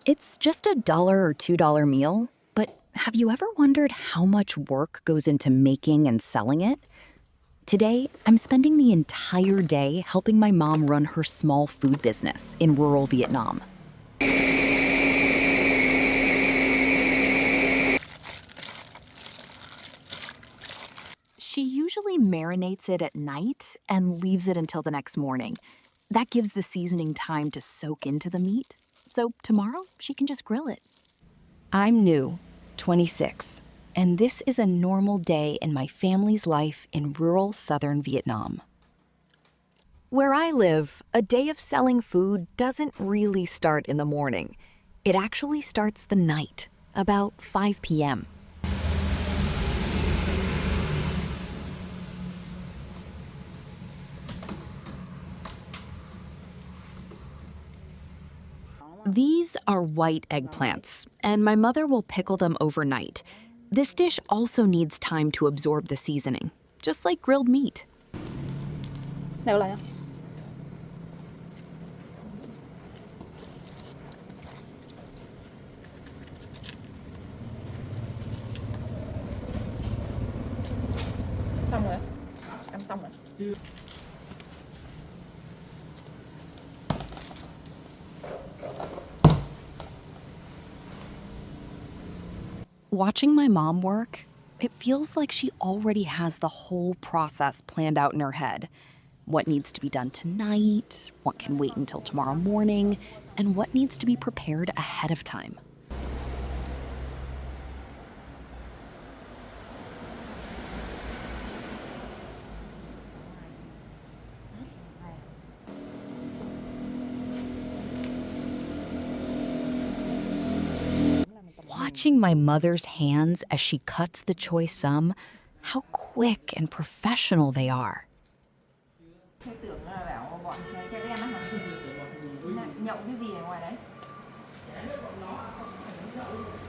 It's just $1 or $2 meal, but have you ever wondered how much work goes into making and selling it? Today, I'm spending the entire day helping my mom run her small food business in rural Vietnam. She usually marinates it at night and leaves it until the next morning. That gives the seasoning time to soak into the meat. So tomorrow, she can just grill it. I'm new, 26, and this is a normal day in my family's life in rural southern Vietnam. Where I live, a day of selling food doesn't really start in the morning. It actually starts the night, about 5 p.m. These are white eggplants, and my mother will pickle them overnight. This dish also needs time to absorb the seasoning, just like grilled meat. Nấu lại không? Xong rồi. Ăn xong rồi. Watching my mom work, it feels like she already has the whole process planned out in her head. What needs to be done tonight, what can wait until tomorrow morning, and what needs to be prepared ahead of time. Watching my mother's hands as she cuts the choy sum, how quick and professional they are. Tưởng là bảo bọn xe đen á hả? Nhậu cái gì ở ngoài đấy?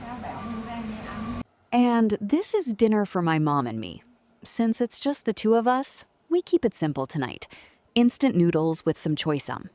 Sao bảo mình ra nghe ăn? And this is dinner for my mom and me. Since it's just the two of us, we keep it simple tonight. Instant noodles with some choy sum.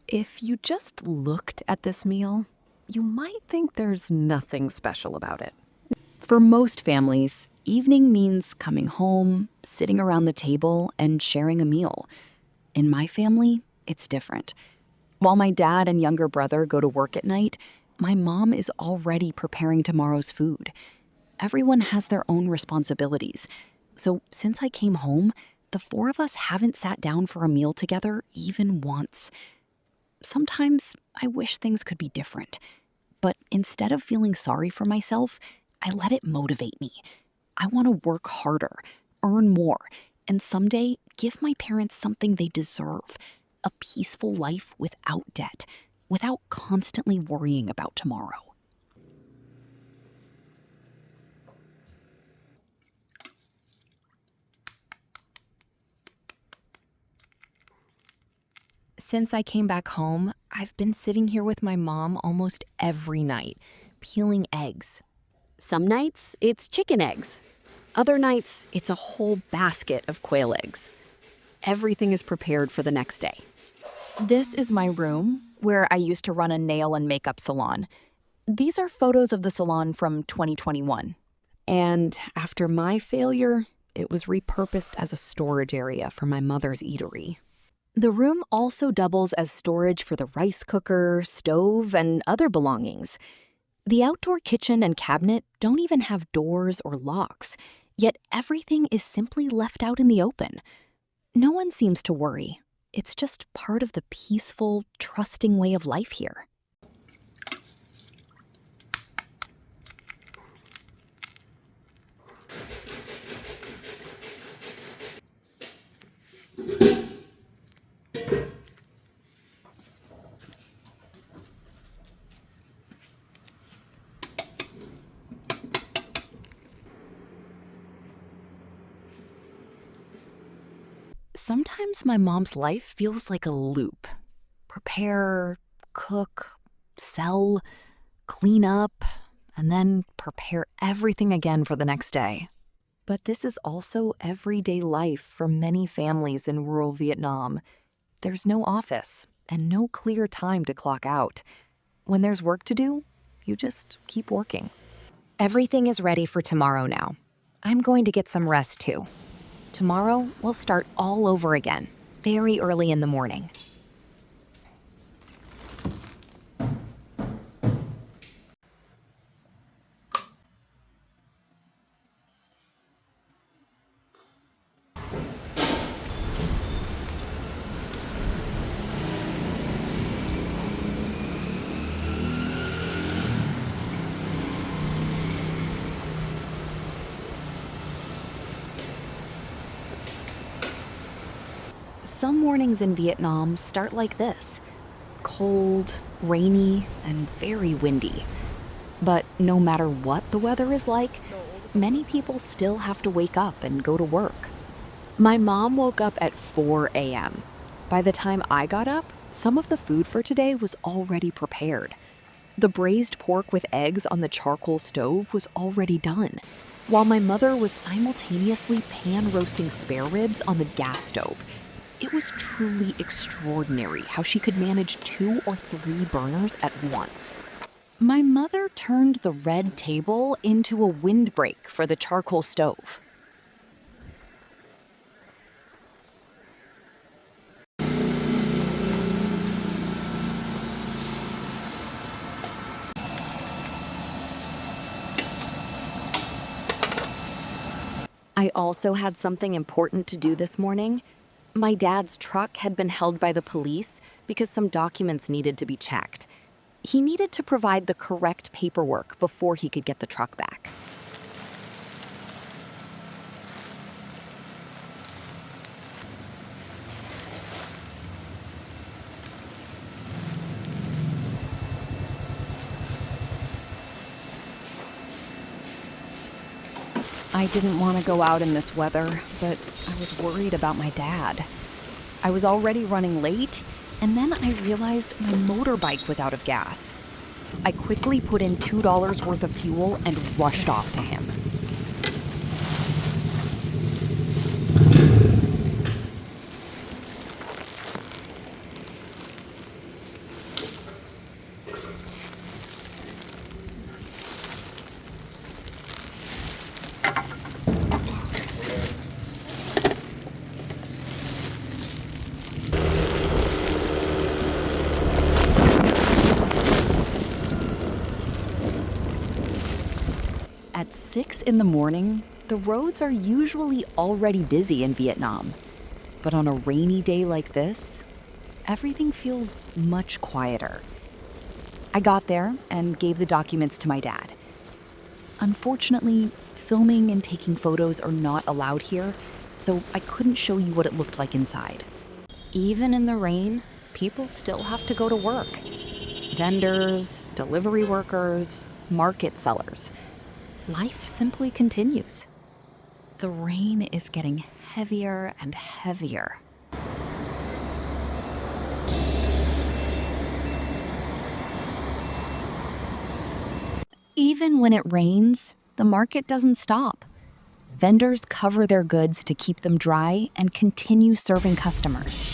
If you just looked at this meal, you might think there's nothing special about it. For most families, evening means coming home, sitting around the table, and sharing a meal. In my family, it's different. While my dad and younger brother go to work at night, my mom is already preparing tomorrow's food. Everyone has their own responsibilities. So since I came home, the four of us haven't sat down for a meal together even once. Sometimes I wish things could be different. But instead of feeling sorry for myself, I let it motivate me. I want to work harder, earn more, and someday give my parents something they deserve, a peaceful life without debt, without constantly worrying about tomorrow. Since I came back home, I've been sitting here with my mom almost every night, peeling eggs. Some nights, it's chicken eggs. Other nights, it's a whole basket of quail eggs. Everything is prepared for the next day. This is my room, where I used to run a nail and makeup salon. These are photos of the salon from 2021. And after my failure, it was repurposed as a storage area for my mother's eatery. The room also doubles as storage for the rice cooker, stove, and other belongings. The outdoor kitchen and cabinet don't even have doors or locks, yet everything is simply left out in the open. No one seems to worry. It's just part of the peaceful, trusting way of life here. Sometimes my mom's life feels like a loop. Prepare, cook, sell, clean up, and then prepare everything again for the next day. But this is also everyday life for many families in rural Vietnam. There's no office and no clear time to clock out. When there's work to do, you just keep working. Everything is ready for tomorrow now. I'm going to get some rest too. Tomorrow, we'll start all over again, very early in the morning. Some mornings in Vietnam start like this: cold, rainy, and very windy. But no matter what the weather is like, many people still have to wake up and go to work. My mom woke up at 4 a.m. By the time I got up, some of the food for today was already prepared. The braised pork with eggs on the charcoal stove was already done, while my mother was simultaneously pan roasting spare ribs on the gas stove. It was truly extraordinary how she could manage 2 or 3 burners at once. My mother turned the red table into a windbreak for the charcoal stove. I also had something important to do this morning. My dad's truck had been held by the police because some documents needed to be checked. He needed to provide the correct paperwork before he could get the truck back. I didn't want to go out in this weather, but I was worried about my dad. I was already running late, and then I realized my motorbike was out of gas. I quickly put in $2 worth of fuel and rushed off to him. At 6 in the morning, the roads are usually already busy in Vietnam. But on a rainy day like this, everything feels much quieter. I got there and gave the documents to my dad. Unfortunately, filming and taking photos are not allowed here, so I couldn't show you what it looked like inside. Even in the rain, people still have to go to work. Vendors, delivery workers, market sellers. Life simply continues. The rain is getting heavier and heavier. Even when it rains, the market doesn't stop. Vendors cover their goods to keep them dry and continue serving customers.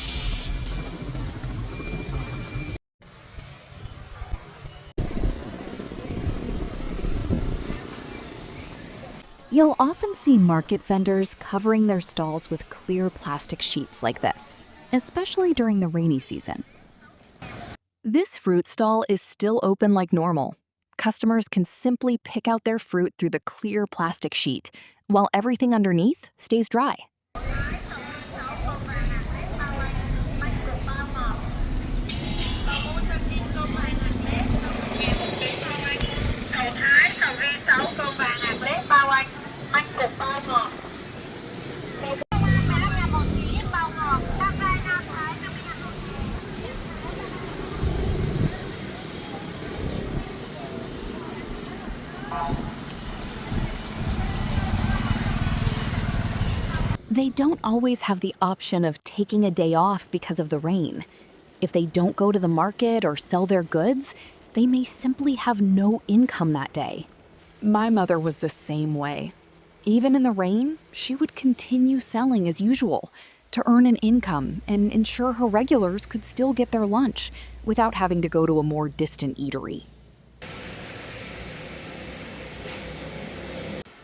You'll often see market vendors covering their stalls with clear plastic sheets like this, especially during the rainy season. This fruit stall is still open like normal. Customers can simply pick out their fruit through the clear plastic sheet, while everything underneath stays dry. They don't always have the option of taking a day off because of the rain. If they don't go to the market or sell their goods, they may simply have no income that day. My mother was the same way. Even in the rain, she would continue selling as usual to earn an income and ensure her regulars could still get their lunch without having to go to a more distant eatery.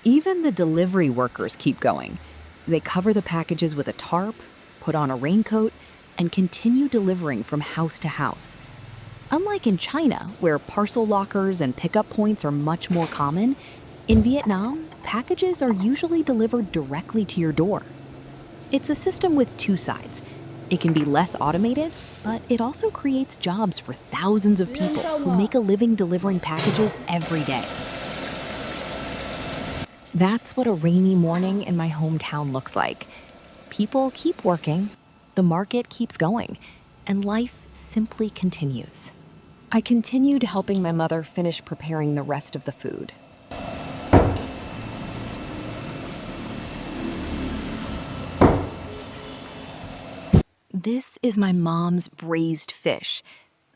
Even the delivery workers keep going. They cover the packages with a tarp, put on a raincoat, and continue delivering from house to house. Unlike in China, where parcel lockers and pickup points are much more common, in Vietnam, packages are usually delivered directly to your door. It's a system with two sides. It can be less automated, but it also creates jobs for thousands of people who make a living delivering packages every day. That's what a rainy morning in my hometown looks like. People keep working, the market keeps going, and life simply continues. I continued helping my mother finish preparing the rest of the food. This is my mom's braised fish.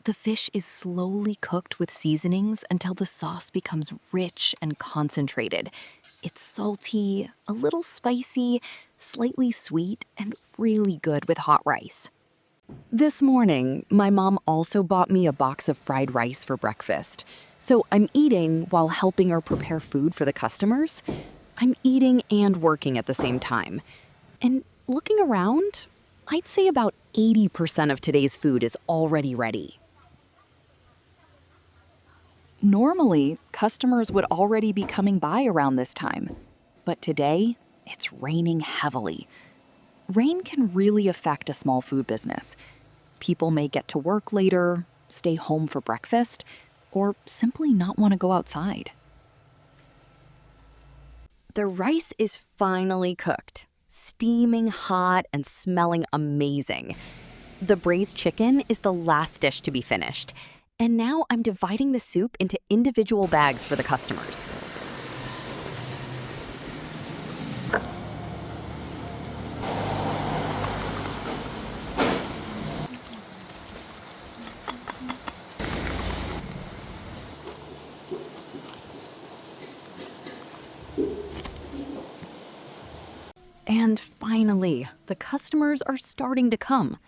The fish is slowly cooked with seasonings until the sauce becomes rich and concentrated. It's salty, a little spicy, slightly sweet, and really good with hot rice. This morning, my mom also bought me a box of fried rice for breakfast. So I'm eating while helping her prepare food for the customers. I'm eating and working at the same time. And looking around, I'd say about 80% of today's food is already ready. Normally, customers would already be coming by around this time. But today, it's raining heavily. Rain can really affect a small food business. People may get to work later, stay home for breakfast, or simply not want to go outside. The rice is finally cooked, steaming hot and smelling amazing. The braised chicken is the last dish to be finished, and now I'm dividing the soup into individual bags for the customers. And finally, the customers are starting to come.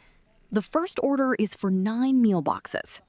The first order is for 9 meal boxes.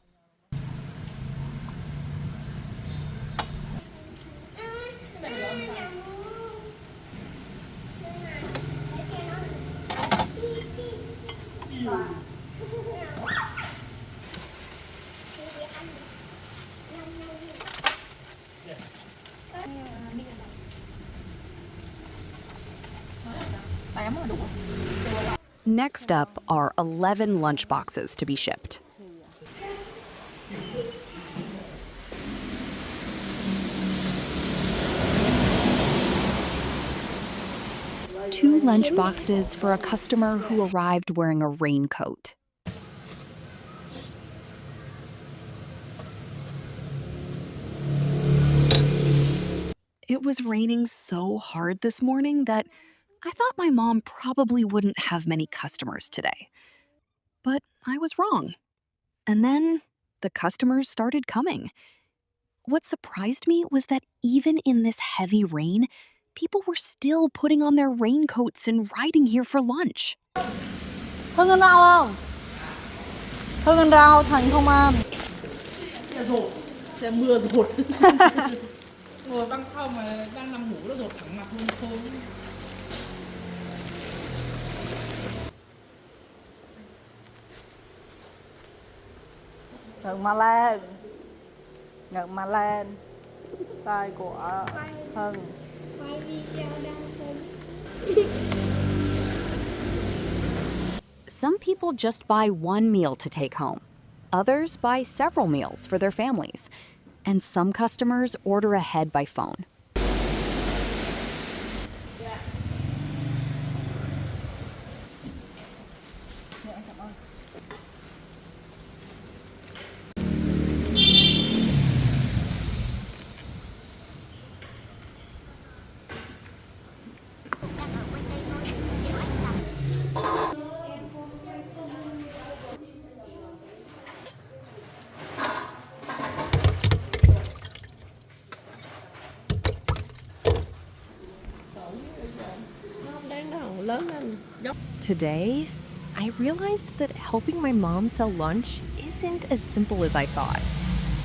Next up are 11 lunch boxes to be shipped. Two lunch boxes for a customer who arrived wearing a raincoat. It was raining so hard this morning that I thought my mom probably wouldn't have many customers today. But I was wrong. And then the customers started coming. What surprised me was that even in this heavy rain, people were still putting on their raincoats and riding here for lunch. Hưng ăn rau không? Hưng ăn rau, Thành không ăn. Xe mưa rột. Ngồi băng sau mà đang nằm ngủ nó rột thẳng mặt luôn thôi. Ngẩng mặt lên. Tay của Hưng. Some people just buy one meal to take home. Others buy several meals for their families. And some customers order ahead by phone. lớn lên. Today, I realized that helping my mom sell lunch isn't as simple as I thought.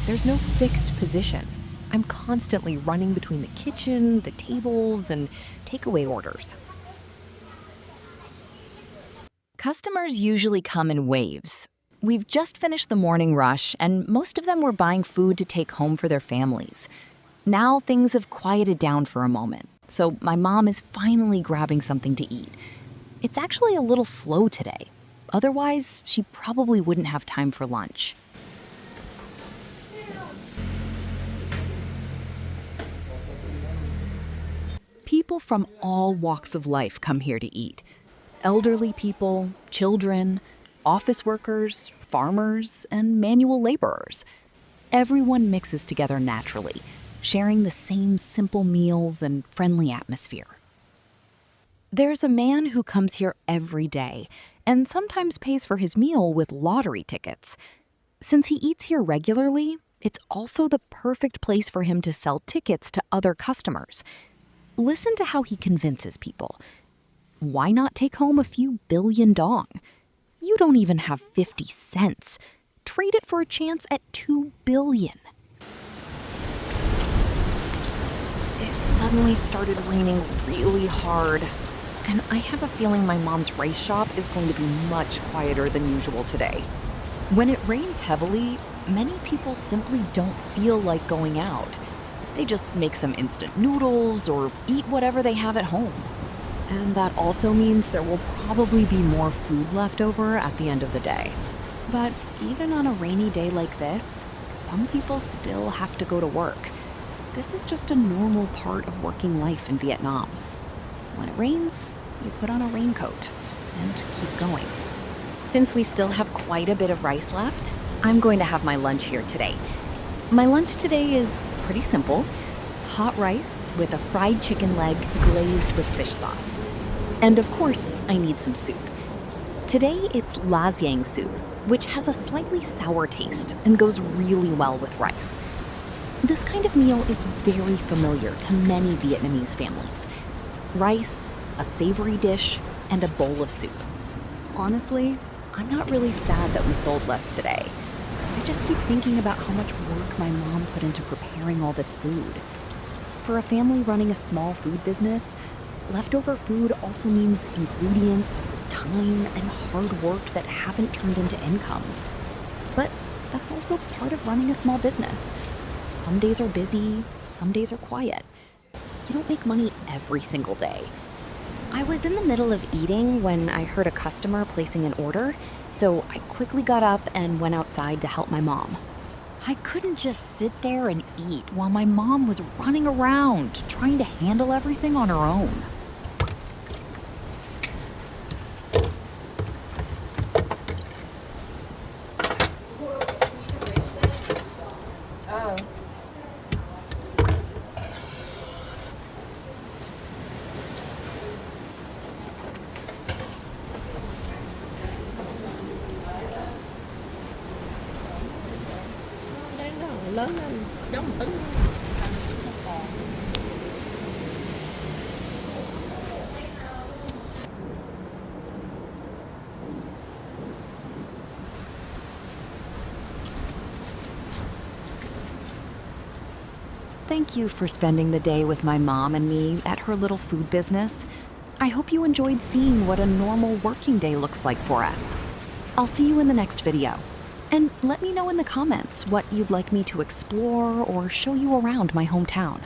There's no fixed position. I'm constantly running between the kitchen, the tables, and takeaway orders. Customers usually come in waves. We've just finished the morning rush, and most of them were buying food to take home for their families. Now things have quieted down for a moment, so my mom is finally grabbing something to eat. It's actually a little slow today. Otherwise, she probably wouldn't have time for lunch. People from all walks of life come here to eat. Elderly people, children, office workers, farmers, and manual laborers. Everyone mixes together naturally, sharing the same simple meals and friendly atmosphere. There's a man who comes here every day and sometimes pays for his meal with lottery tickets. Since he eats here regularly, it's also the perfect place for him to sell tickets to other customers. Listen to how he convinces people. Why not take home a few billion dong? You don't even have 50 cents. Trade it for a chance at 2 billion. It suddenly started raining really hard, and I have a feeling my mom's rice shop is going to be much quieter than usual today. When it rains heavily, many people simply don't feel like going out. They just make some instant noodles or eat whatever they have at home. And that also means there will probably be more food left over at the end of the day. But even on a rainy day like this, some people still have to go to work. This is just a normal part of working life in Vietnam. When it rains, you put on a raincoat and keep going. Since we still have quite a bit of rice left, I'm going to have my lunch here today. My lunch today is pretty simple. Hot rice with a fried chicken leg glazed with fish sauce. And of course, I need some soup. Today it's La Giang soup, which has a slightly sour taste and goes really well with rice. This kind of meal is very familiar to many Vietnamese families. Rice, a savory dish, and a bowl of soup. Honestly, I'm not really sad that we sold less today. I just keep thinking about how much work my mom put into preparing all this food. For a family running a small food business, leftover food also means ingredients, time, and hard work that haven't turned into income. But that's also part of running a small business. Some days are busy, some days are quiet. You don't make money every single day. I was in the middle of eating when I heard a customer placing an order, so I quickly got up and went outside to help my mom. I couldn't just sit there and eat while my mom was running around trying to handle everything on her own. Lớn lên. Giống một tấn. Thank you for spending the day with my mom and me at her little food business. I hope you enjoyed seeing what a normal working day looks like for us. I'll see you in the next video. And let me know in the comments what you'd like me to explore or show you around my hometown.